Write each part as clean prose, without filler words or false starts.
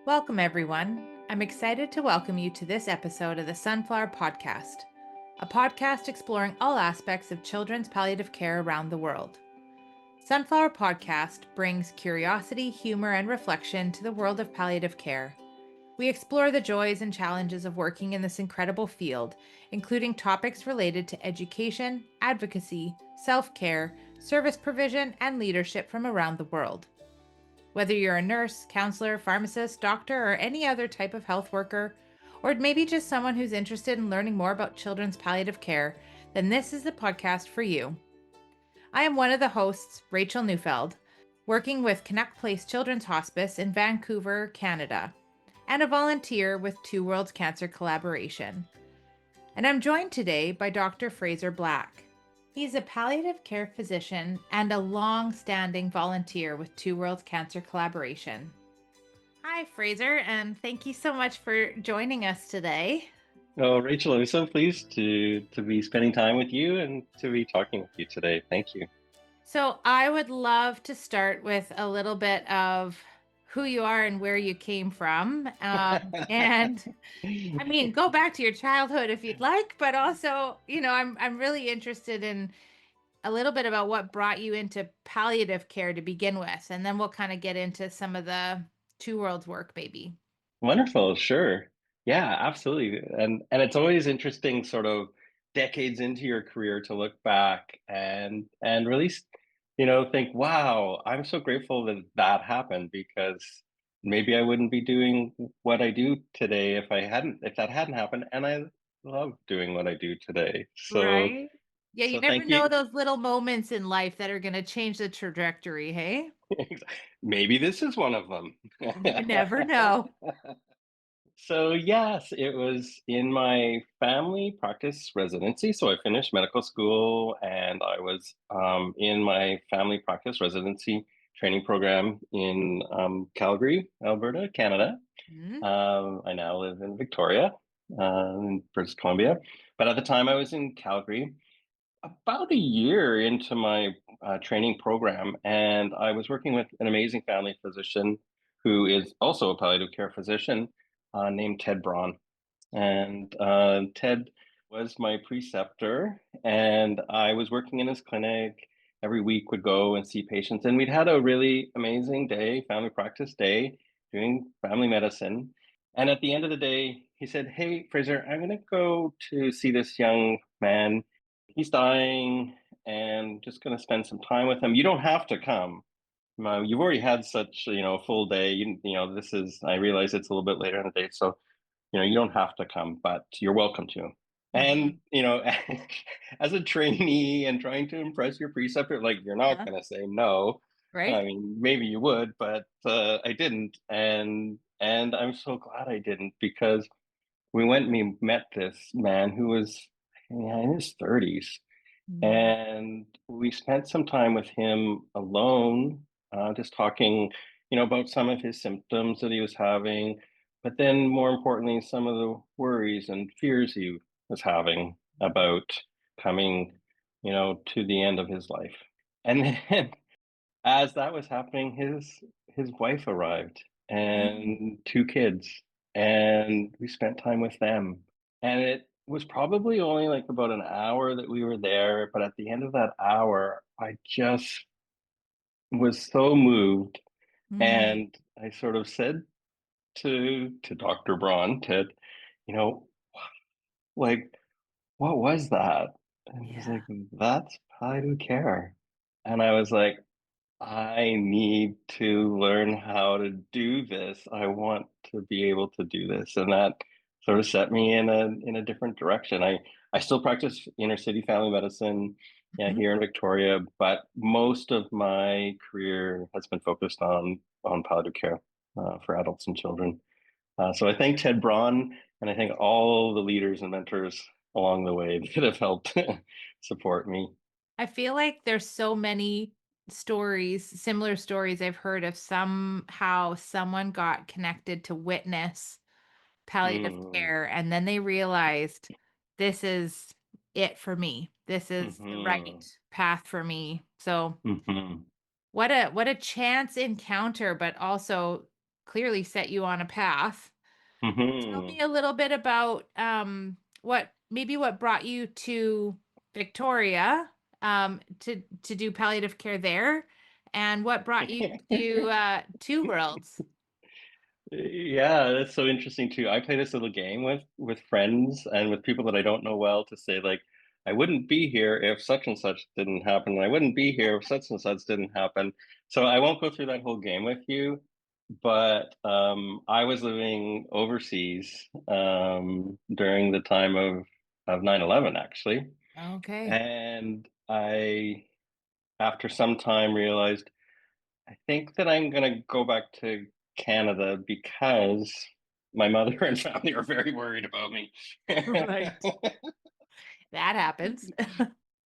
Welcome, everyone. I'm excited to welcome you to this episode of the Sunflower Podcast, a podcast exploring all aspects of children's palliative care around the world. Sunflower Podcast brings curiosity, humor, and reflection to the world of palliative care. We explore the joys and challenges of working in this incredible field, including topics related to education, advocacy, self-care, service provision, and leadership from around the world. Whether you're a nurse, counselor, pharmacist, doctor, or any other type of health worker, or maybe just someone who's interested in learning more about children's palliative care, then this is the podcast for you. I am one of the hosts, Rachel Neufeld, working with Connect Place Children's Hospice in Vancouver, Canada, and a volunteer with Two Worlds Cancer Collaboration. And I'm joined today by Dr. Fraser Black. He's a palliative care physician and a long-standing volunteer with Two Worlds Cancer Collaboration. Hi, Fraser, and thank you so much for joining us today. Oh, Rachel, I'm so pleased to be spending time with you and to be talking with you today. Thank you. So I would love to start with a little bit of who you are and where you came from. And I mean, go back to your childhood if you'd like, but also, I'm really interested in a little bit about what brought you into palliative care to begin with, and then we'll kind of get into some of the Two Worlds work, maybe. Wonderful, sure. Yeah, absolutely. And it's always interesting sort of decades into your career to look back and really think, wow, I'm so grateful that that happened because maybe I wouldn't be doing what I do today if that hadn't happened. And I love doing what I do today. So Right? Yeah, you so never thank know you. those little moments in life that are going to change the trajectory, hey? Maybe this is one of them. You never know. So, yes, it was in my family practice residency. So, I finished medical school and I was in my family practice residency training program in Calgary, Alberta, Canada. Mhm. I now live in Victoria, in British Columbia. But at the time, I was in Calgary about a year into my training program, and I was working with an amazing family physician who is also a palliative care physician named Ted Braun. And Ted was my preceptor, and I was working in his clinic every week, would go and see patients. And we'd had a really amazing day, family practice day, doing family medicine. And at the end of the day, he said, "Hey, Fraser, I'm going to go to see this young man. He's dying, and just going to spend some time with him. You don't have to come. You've already had such, a full day. This is, I realize it's a little bit later in the day. So you don't have to come, but you're welcome to." Mhm. And, as a trainee and trying to impress your preceptor, like, you're not Uh-huh. going to say no. I Right? mean, maybe you would, but I didn't. And I'm so glad I didn't because we went and we met this man who was, yeah, in his 30s. Mhm. And we spent some time with him alone, just talking, about some of his symptoms that he was having, but then more importantly, some of the worries and fears he was having about coming, to the end of his life. And then as that was happening, his wife arrived Mhm. and two kids, and we spent time with them. And it was probably only like about an hour that we were there, but at the end of that hour, I just was so moved, Mhm. and I sort of said to Dr. Braun, Ted, you know, like, what was that? And he was Yeah. like, that's palliative care. And I was like, I need to learn how to do this. I want to be able to do this. And that sort of set me in a different direction. I still practice inner city family medicine, yeah, Mhm. here in Victoria, but most of my career has been focused on palliative care for adults and children. So I thank Ted Braun and I thank all the leaders and mentors along the way that have helped support me. I feel like there's so many stories, similar stories I've heard of somehow someone got connected to witness palliative Mm, care, and then they realized this is it for me. This is the hmm right path for me. So hmm what a chance encounter, but also clearly set you on a path. Tell me Hmm. a little bit about what brought you to Victoria to do palliative care there, and what brought you to Two Worlds. Yeah, that's so interesting too. I play this little game with friends and with people that I don't know well to say like, I wouldn't be here if such and such didn't happen, and I wouldn't be here if such and such didn't happen. So I won't go through that whole game with you, but I was living overseas during the time of 9/11 actually, Okay. and I after some time realized I think that I'm gonna go back to Canada because my mother and family are very worried about me. Right. That happens.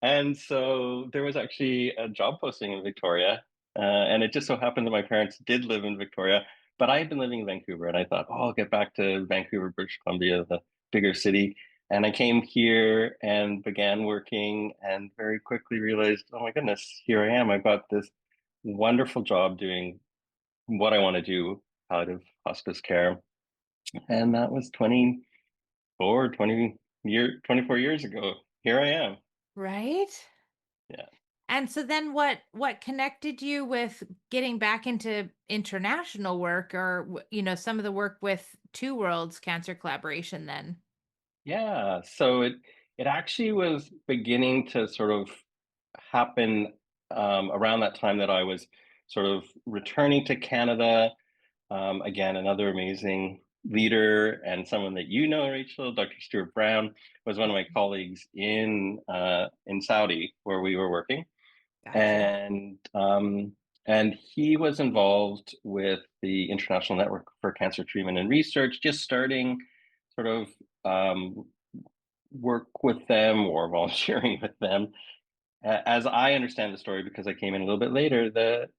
And so there was actually a job posting in Victoria, and it just so happened that my parents did live in Victoria, but I had been living in Vancouver, and I thought, oh, I'll get back to Vancouver, British Columbia, the bigger city. And I came here and began working, and very quickly realized, oh my goodness, here I am. I've got this wonderful job doing what I want to do out of hospice care. And that was 24 years ago. Here I am. Right? Yeah. And so then what connected you with getting back into international work or some of the work with Two Worlds Cancer Collaboration then? Yeah. So it actually was beginning to sort of happen around that time that I was sort of returning to Canada. Again, another amazing leader and someone that you know, Rachel, Dr. Stuart Brown, was one of my colleagues in Saudi where we were working, Gotcha. and he was involved with the International Network for Cancer Treatment and Research, just starting sort of um, work with them or volunteering with them. As I understand the story, because I came in a little bit later, the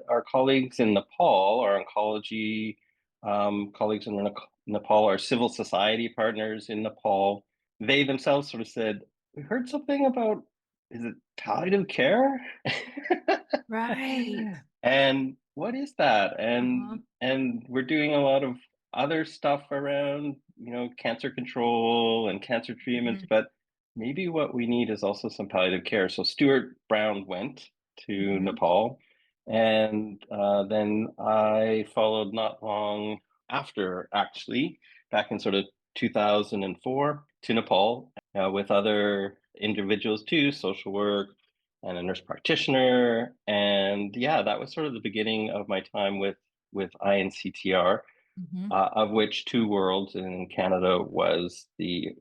our colleagues in Nepal, our oncology colleagues in Nepal, our civil society partners in Nepal, they themselves sort of said, "We heard something about is it palliative care?" Right. And what is that? Uh-huh. And we're doing a lot of other stuff around, cancer control and cancer treatments, Mhm. but maybe what we need is also some palliative care. So Stuart Brown went to Mhm. Nepal, and then I followed not long after, actually, back in sort of 2004 to Nepal with other individuals too, social work and a nurse practitioner. And yeah, that was sort of the beginning of my time with INCTR, Mhm. of which Two Worlds in Canada was the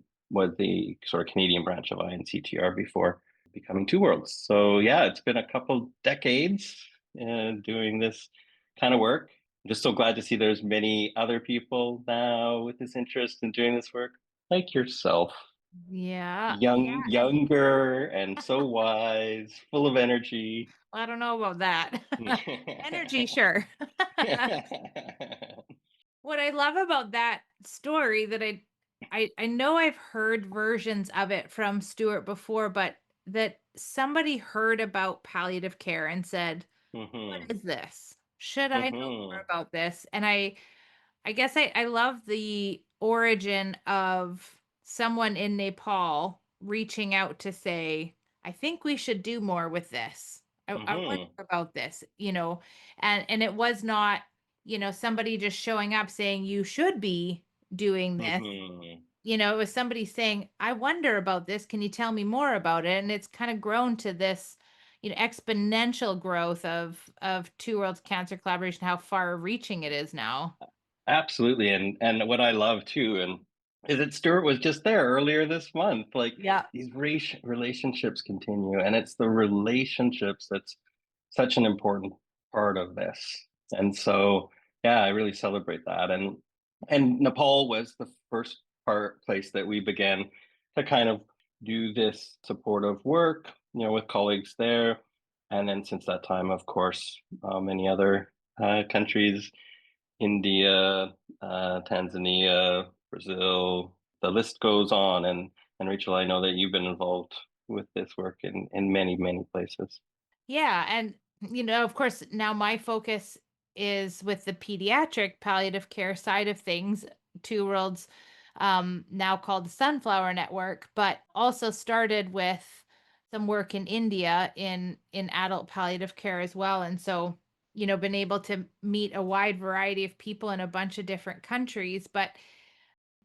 sort of Canadian branch of INCTR before becoming Two Worlds. So yeah, it's been a couple decades doing this kind of work. I'm just so glad to see there's many other people now with this interest in doing this work, like yourself, Yeah. Yeah. And younger and so wise, full of energy. I don't know about that. Energy, sure. What I love about that story that I know I've heard versions of it from Stuart before, but that somebody heard about palliative care and said, "What Hmm. is this? Should I know more Hmm. about this?" And I guess I love the origin of someone in Nepal reaching out to say, "I think we should do more with this. I wonder Hmm. about this," and it was not, somebody just showing up saying you should be doing this. Hmm. It was somebody saying, "I wonder about this. Can you tell me more about it?" And it's kind of grown to this, exponential growth of Two Worlds Cancer Collaboration, how far reaching it is now. Absolutely. And what I love too, and is that Stuart was just there earlier this month. Like Yeah. these relationships continue, and it's the relationships that's such an important part of this. And so, yeah, I really celebrate that. And Nepal was the first place that we began to kind of do this supportive work, with colleagues there. And then since that time, of course, many other countries, India, Tanzania, Brazil, the list goes on. And Rachel, I know that you've been involved with this work in many, many places. Yeah, and of course, now my focus is with the pediatric palliative care side of things, Two Worlds, now called the Sunflower Network, but also started with some work in India in adult palliative care as well. And so, been able to meet a wide variety of people in a bunch of different countries. But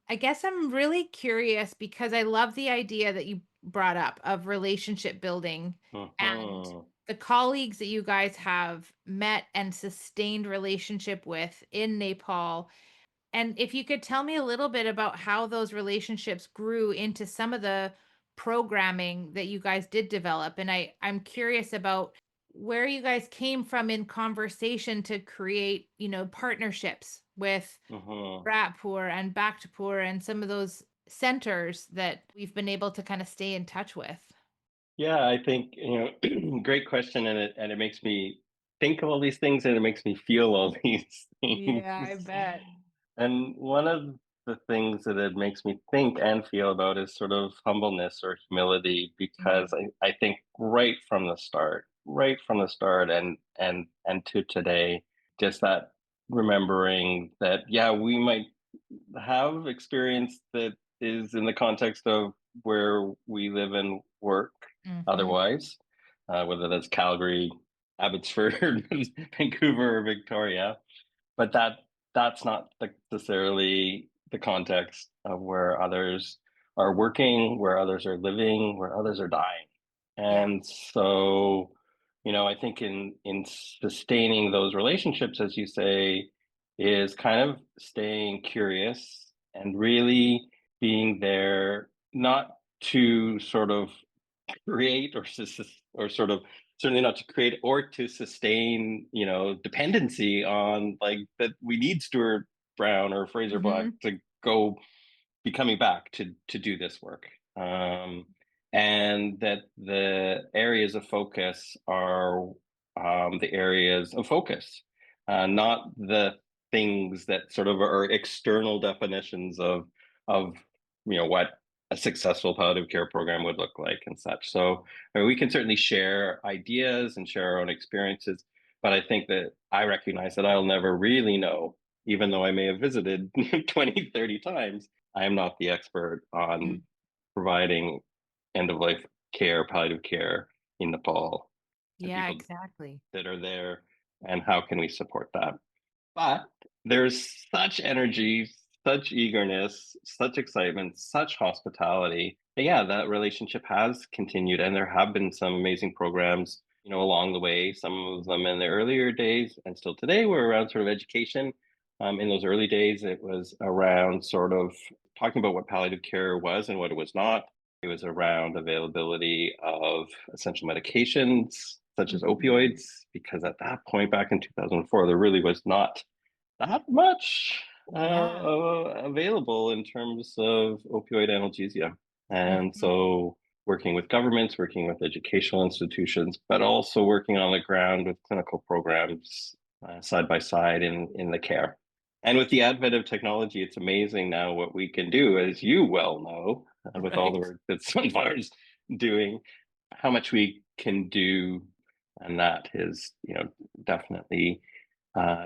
I guess I'm really curious because I love the idea that you brought up of relationship building and Mhm. the colleagues that you guys have met and sustained relationship with in Nepal. And if you could tell me a little bit about how those relationships grew into some of the programming that you guys did develop. And I'm curious about where you guys came from in conversation to create, partnerships with Mhm. Ratpur and Bhaktapur and some of those centers that we've been able to kind of stay in touch with. Yeah, I think, great question, and it makes me think of all these things, and it makes me feel all these Yeah, I things. bet. And one of the things that it makes me think and feel about is sort of humbleness or humility, because Mhm. I think right from the start and to today, just that remembering that, yeah, we might have experience that is in the context of where we live and work Mhm. otherwise, whether that's Calgary, Abbotsford, Vancouver, or Victoria. But that's not necessarily the context of where others are working, where others are living, where others are dying. Yeah. And so, I think in sustaining those relationships, as you say, is kind of staying curious and really being there, not to sort of create or sort of certainly not to create or to sustain, dependency on, like, that we need Stuart Brown or Fraser Black Mhm. to go be coming back to do this work. And that the areas of focus are, the areas of focus, not the things that sort of are external definitions of what a successful palliative care program would look like and such. So, I mean, we can certainly share ideas and share our own experiences, but I think that I recognize that I'll never really know, even though I may have visited 20, 30 times. I am not the expert Mm. on providing end of life care, palliative care in Nepal, and Yeah, people exactly. that are there, and how can we support that. But there's such energy, such eagerness, such excitement, such hospitality. Yeah, that relationship has continued, and there have been some amazing programs, along the way. Some of them in the earlier days, and still today, were around sort of education. In those early days, it was around sort of talking about what palliative care was and what it was not. It was around availability of essential medications such as Mhm. opioids, because at that point back in 2004, there really was not that much Yeah. available in terms of opioid analgesia. And Mhm. so, working with governments, working with educational institutions, but also working on the ground with clinical programs, side by side in the care. And with the advent of technology, it's amazing now what we can do, as you well know, with all the Right. work that Sunfire's doing, how much we can do. And that is, definitely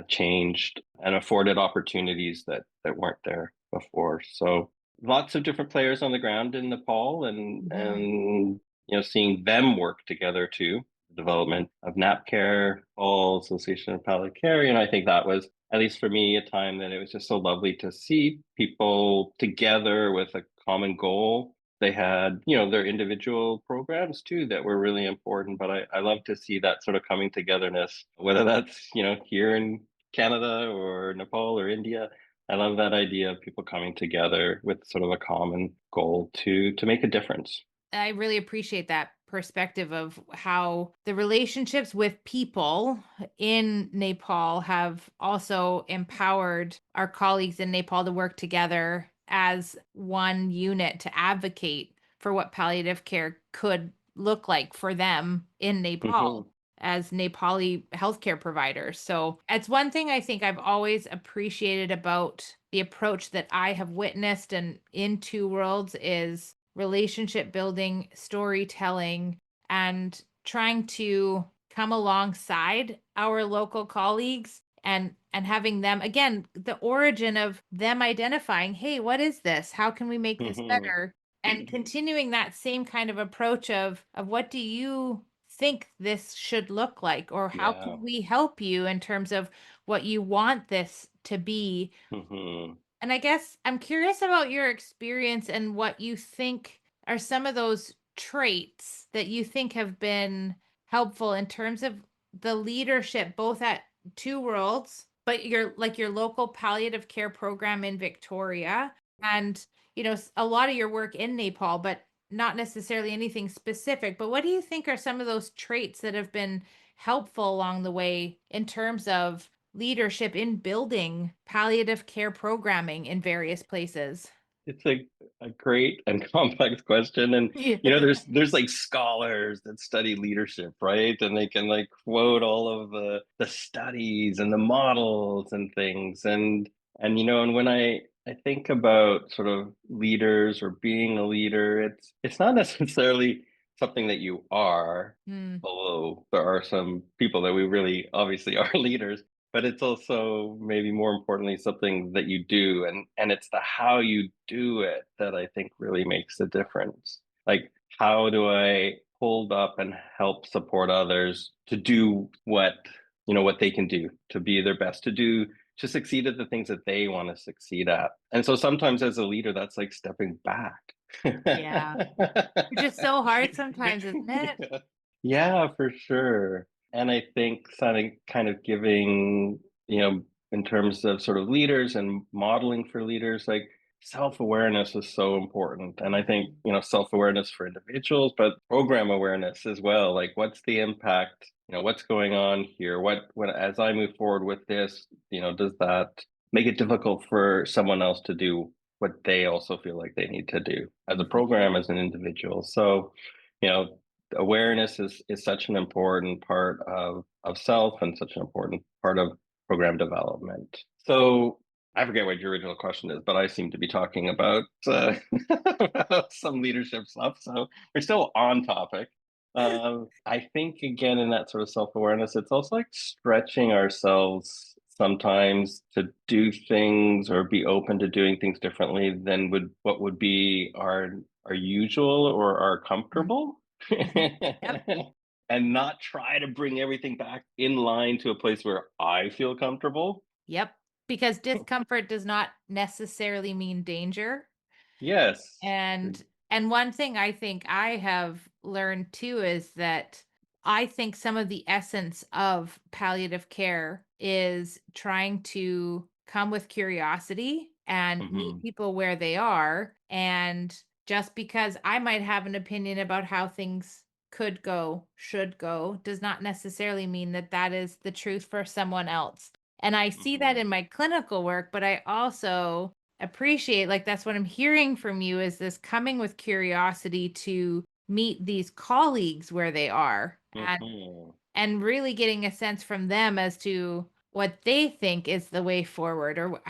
changed and afforded opportunities that weren't there before. So lots of different players on the ground in Nepal, Mhm. and seeing them work together too. Development of NAP Care, All Association of Palliative Care. I think that was, at least for me, a time that it was just so lovely to see people together with a common goal. They had, their individual programs too that were really important, but I love to see that sort of coming togetherness, whether that's, here in Canada or Nepal or India. I love that idea of people coming together with sort of a common goal to make a difference. I really appreciate that perspective of how the relationships with people in Nepal have also empowered our colleagues in Nepal to work together as one unit to advocate for what palliative care could look like for them in Nepal Hmm. as Nepali healthcare providers. So it's one thing I think I've always appreciated about the approach that I have witnessed and in Two Worlds is relationship building, storytelling, and trying to come alongside our local colleagues and having them, again, the origin of them identifying, hey, what is this, how can we make this Hmm. better, and continuing that same kind of approach of what do you think this should look like, or how Yeah. can we help you in terms of what you want this to be. Hmm. And I guess I'm curious about your experience and what you think are some of those traits that you think have been helpful in terms of the leadership, both at Two Worlds, but your local palliative care program in Victoria, and a lot of your work in Nepal, but not necessarily anything specific. But what do you think are some of those traits that have been helpful along the way in terms of leadership in building palliative care programming in various places? It's a great and complex question. And Yeah. there's like scholars that study leadership, right? And they can like quote all of the studies and the models and things. And when I think about sort of leaders or being a leader, it's not necessarily something that you are, Mm, although there are some people that we really obviously are leaders, but it's also maybe more importantly something that you do, and it's the how you do it that I think really makes a difference. Like, how do I hold up and help support others to do what they can do, to be their best, to succeed at the things that they want to succeed at. And so sometimes as a leader, that's like stepping back. yeah. Which is so hard sometimes, isn't it? Yeah, for sure. And I think kind of giving, in terms of sort of leaders and modeling for leaders, like self-awareness is so important. And I think, self-awareness for individuals, but program awareness as well. Like, what's the impact? What's going on here? What as I move forward with this, does that make it difficult for someone else to do what they also feel like they need to do as a Mhm. program, as an individual? So, you know, awareness is such an important part of self and such an important part of program development. So I forget what your original question is, but I seem to be talking about, about some leadership stuff. So we're still on topic. I think again in that sort of self awareness, it's also like stretching ourselves sometimes to do things or be open to doing things differently than would be our usual or our Mhm. comfortable. Mhm. Yep. And not try to bring everything back in line to a place where I feel comfortable. Yep. Because discomfort does not necessarily mean danger. Yes. And one thing I think I have learned too is that I think some of the essence of palliative care is trying to come with curiosity and meet Hmm. people where they are. And just because I might have an opinion about how things could go, should go, does not necessarily mean that that is the truth for someone else. And I see that Hmm. in my clinical work, but I also appreciate, like, that's what I'm hearing from you, is this coming with curiosity to meet these colleagues where they are, Hmm. and really getting a sense from them as to what they think is the way forward, or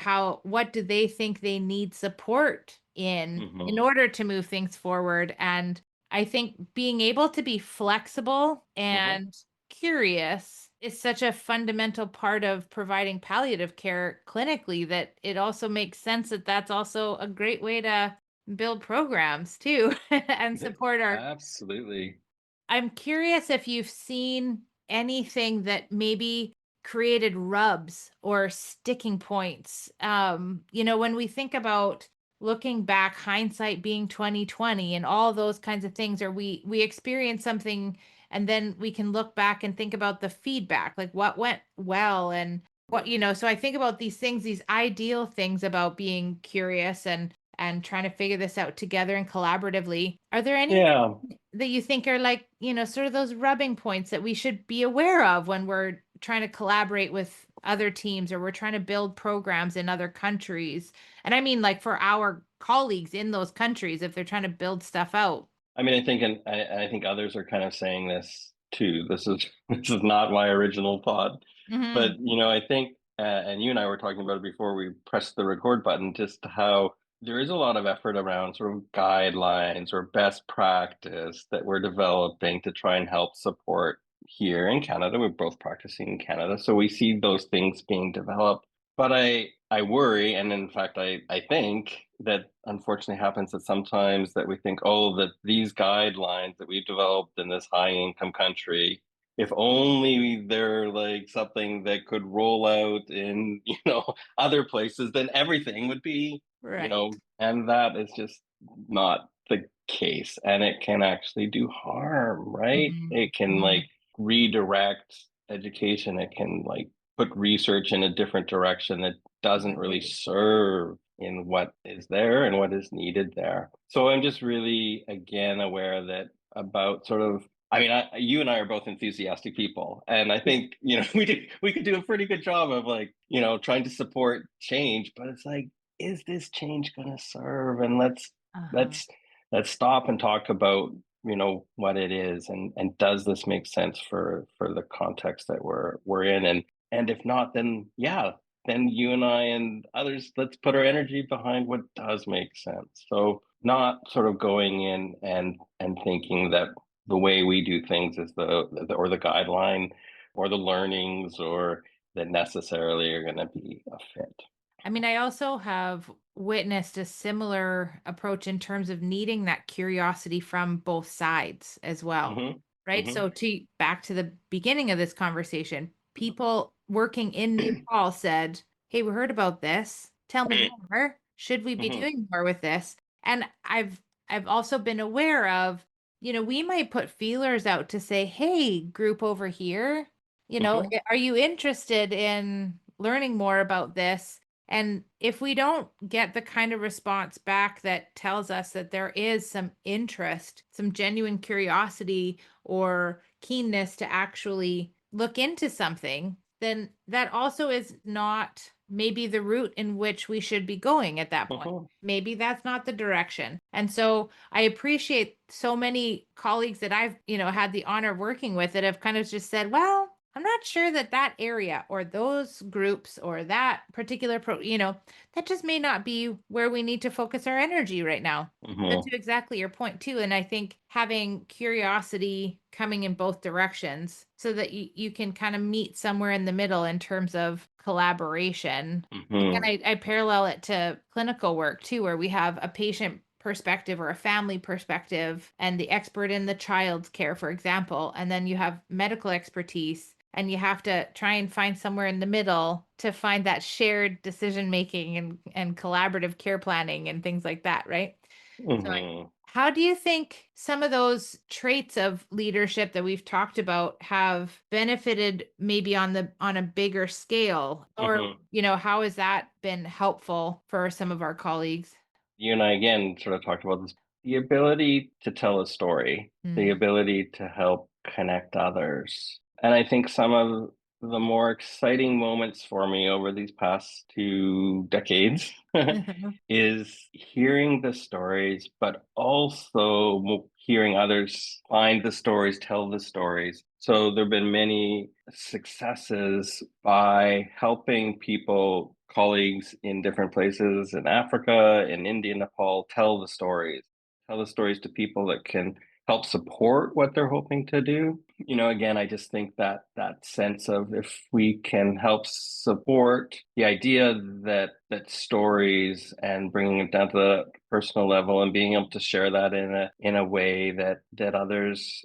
what do they think they need support in Hmm. order to move things forward. And I think being able to be flexible Hmm. and curious is such a fundamental part of providing palliative care clinically, that it also makes sense that that's also a great way to build programs too and support our. Absolutely. I'm curious if you've seen anything that maybe created rubs or sticking points. When we think about looking back, hindsight being 2020 and all those kinds of things, or we experience something and then we can look back and think about the feedback, like what went well and so I think about these things, these ideal things about being curious and trying to figure this out together and collaboratively. Are there any Yeah. that you think are, like, sort of those rubbing points that we should be aware of when we're trying to collaborate with other teams, or we're trying to build programs in other countries? And I mean, like, for our colleagues in those countries, if they're trying to build stuff out. I mean, I think others are kind of saying this too. This is this is not my original thought, but Mhm. I think, and you and I were talking about it before we pressed the record button, just how there is a lot of effort around sort of guidelines or best practice that we're developing to try and help support here in Canada. We're both practicing in Canada, so we see those things being developed. But I worry, and in fact, I think that unfortunately happens that sometimes that we think, oh, that these guidelines that we've developed in this high income country, if only they're like something that could roll out in, other places, then everything would be, Right. and that is just not the case. And it can actually do harm, right? Mhm. It can like Mhm. redirect education. It can like put research in a different direction that doesn't really Right. serve in what is there and what is needed there. So I'm just really again aware that about sort of you and I are both enthusiastic people, and I think we could do a pretty good job of like trying to support change. But it's like, is this change going to serve? And Uh-huh. let's let's stop and talk about what it is, and does this make sense for the context that we're in, and if not, then yeah, then you and I and others, let's put our energy behind what does make sense. So not sort of going in and thinking that the way we do things is or the guideline or the learnings or that necessarily are going to be a fit. I mean, I also have witnessed a similar approach in terms of needing that curiosity from both sides as well. Hmm. Right. Hmm. So, back to the beginning of this conversation, people working in Nepal said, "Hey, we heard about this. Tell me more. Should we be Hmm. doing more with this?" And I've also been aware of, we might put feelers out to say, "Hey, group over here, Hmm. are you interested in learning more about this?" And if we don't get the kind of response back that tells us that there is some interest, some genuine curiosity or keenness to actually look into something, then that also is not maybe the route in which we should be going at that point. Hmm. Maybe that's not the direction. And so I appreciate so many colleagues that I've, had the honor of working with that have kind of just said, well, I'm not sure that that area or those groups or that particular that just may not be where we need to focus our energy right now. But Hmm. to exactly your point too, and I think having curiosity coming in both directions so that you can kind of meet somewhere in the middle in terms of collaboration. Again, Hmm. I parallel it to clinical work too, where we have a patient perspective or a family perspective and the expert in the child's care, for example, and then you have medical expertise and you have to try and find somewhere in the middle to find that shared decision making and collaborative care planning and things like that, right? So Hmm. how do you think some of those traits of leadership that we've talked about have benefited maybe on a bigger scale? Or, Hmm. how has that been helpful for some of our colleagues? You and I again sort of talked about this, the ability to tell a story, the Mm. ability to help connect others. And I think some of the more exciting moments for me over these past 2 decades is hearing the stories, but also hearing others find the stories, tell the stories. So there have been many successes by helping people, colleagues in different places in Africa, in India, Nepal, tell the stories to people that can help support what they're hoping to do. Again, I just think that that sense of if we can help support the idea that stories and bringing it down to the personal level and being able to share that in a way that others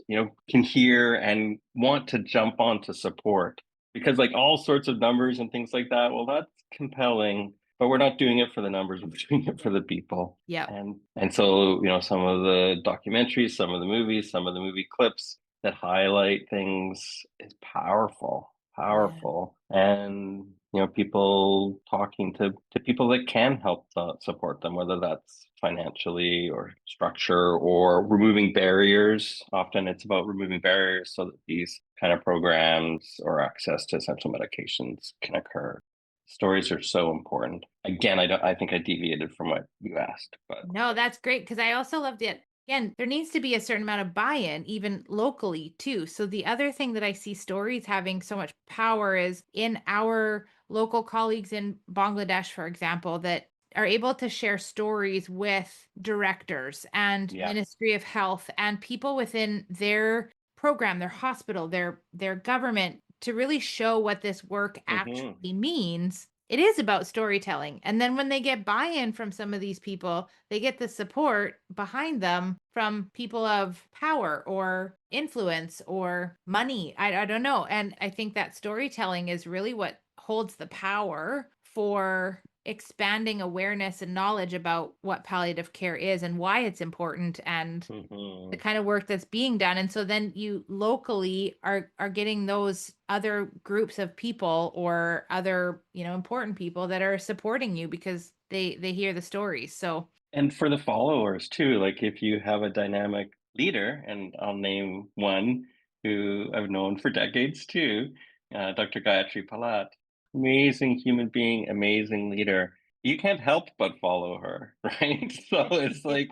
can hear and want to jump on to support, because like all sorts of numbers and things like that, well, that's compelling, but we're not doing it for the numbers, we're doing it for the people. Yep. And so some of the documentaries, some of the movies, some of the movie clips that highlight things is Yeah. powerful. And people talking to people that can help support them, whether that's financially or structure or removing barriers. Often it's about removing barriers so that these kind of programs or access to essential medications can occur. Stories are so important. Again, I think I deviated from what you asked, but No, that's great because I also loved it. Again, there needs to be a certain amount of buy-in, even locally too. So the other thing that I see stories having so much power is in our local colleagues in Bangladesh, for example, that are able to share stories with directors and yeah. Ministry of Health and people within their program, their hospital, their government to really show what this work Hmm. actually means. It is about storytelling. And then when they get buy-in from some of these people, they get the support behind them from people of power or influence or money. I don't know. And I think that storytelling is really what holds the power for expanding awareness and knowledge about what palliative care is and why it's important and the Hmm. kind of work that's being done. And so then you locally are getting those other groups of people or other, important people that are supporting you because they hear the stories. So And for the followers too, like if you have a dynamic leader, and I'll name one who I've known for decades too, Dr. Gayatri Palat, amazing human being, amazing leader. You can't help but follow her, right? So it's like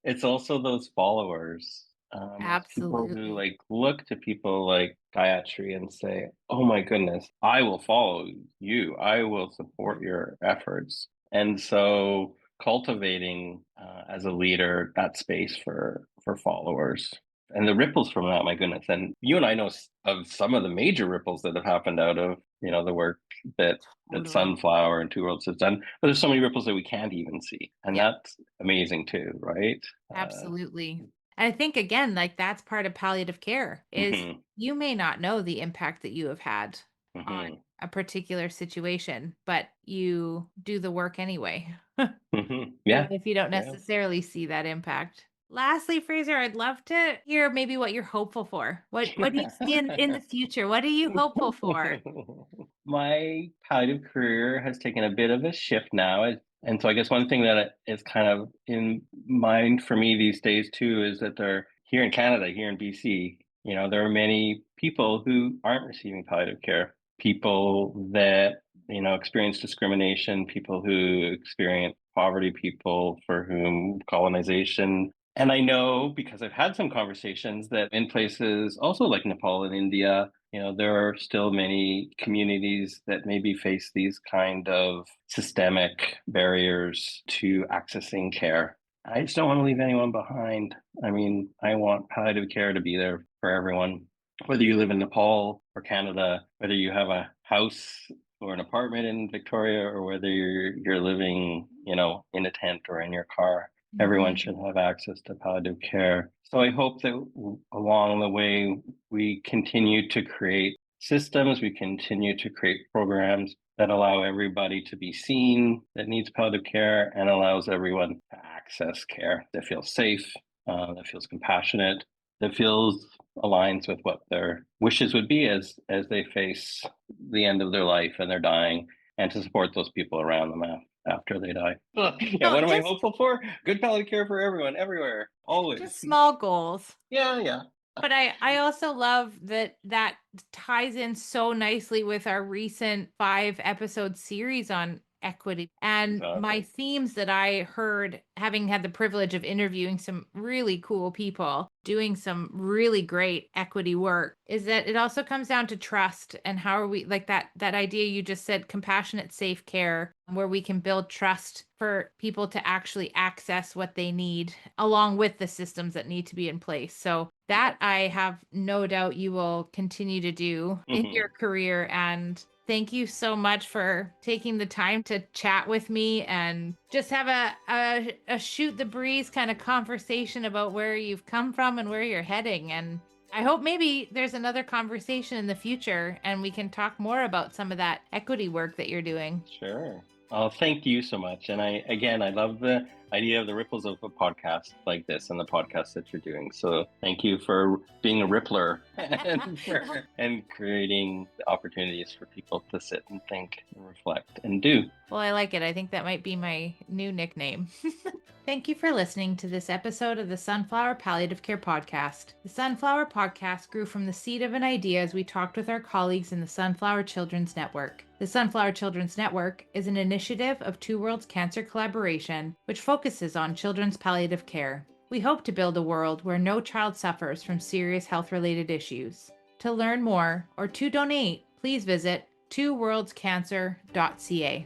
it's also those followers. It's people who absolutely. like look to people like Gayatri and say, "Oh my goodness, I will follow you. I will support your efforts." And so cultivating as a leader that space for followers and the ripples from that, my goodness. And you and I know of some of the major ripples that have happened out of the work that Totally. Sunflower and Two Worlds has done, but there's so many ripples that we can't even see, and Yeah. that's amazing too, right? Absolutely. And I think again, like that's part of palliative care is Hmm. you may not know the impact that you have had on Hmm. a particular situation, but you do the work anyway, Hmm. even Yeah. if you don't Yeah. necessarily see that impact. Lastly, Fraser, I'd love to hear maybe what you're hopeful for. What do you see in the future? What are you hopeful for? My palliative career has taken a bit of a shift now. And so I guess one thing that is kind of in mind for me these days too is that there here in Canada, here in BC, there are many people who aren't receiving palliative care, people that, experience discrimination, people who experience poverty, people for whom colonization. And I know because I've had some conversations that in places also like Nepal and India, there are still many communities that maybe face these kind of systemic barriers to accessing care. I just don't want to leave anyone behind. I mean, I want palliative care to be there for everyone, whether you live in Nepal or Canada, whether you have a house or an apartment in Victoria, or whether you're living, in a tent or in your car. Everyone Mhm. should have access to palliative care. So I hope that along the way, we continue to create systems, we continue to create programs that allow everybody to be seen that needs palliative care and allows everyone to access care that feels safe, that feels compassionate, that feels aligns with what their wishes would be as they face the end of their life and they're dying, and to support those people around them after they die. Yeah, So what am I just hopeful for? Good palliative care for everyone, everywhere, always. small goals. Yeah, yeah. But I also love that that ties in so nicely with our recent 5 episode series on equity. And my Exactly. themes that I heard, having had the privilege of interviewing some really cool people doing some really great equity work, is that it also comes down to trust. And how are we, like that idea you just said, compassionate safe care, where we can build trust for people to actually access what they need along with the systems that need to be in place. So that I have no doubt you will continue to do in Hmm. your career. And thank you so much for taking the time to chat with me and just have a shoot the breeze kind of conversation about where you've come from and where you're heading. And I hope maybe there's another conversation in the future and we can talk more about some of that equity work that you're doing. Sure. Oh, thank you so much. And I love the idea of the ripples of a podcast like this and the podcast that you're doing. So thank you for being a rippler and creating the opportunities for people to sit and think and reflect and do. Well, I like it. I think that might be my new nickname. Thank you for listening to this episode of the Sunflower Palliative Care Podcast. The Sunflower Podcast grew from the seed of an idea as we talked with our colleagues in the Sunflower Children's Network. The Sunflower Children's Network is an initiative of Two Worlds Cancer Collaboration, which focuses on children's palliative care. We hope to build a world where no child suffers from serious health-related issues. To learn more or to donate, please visit twoworldscancer.ca.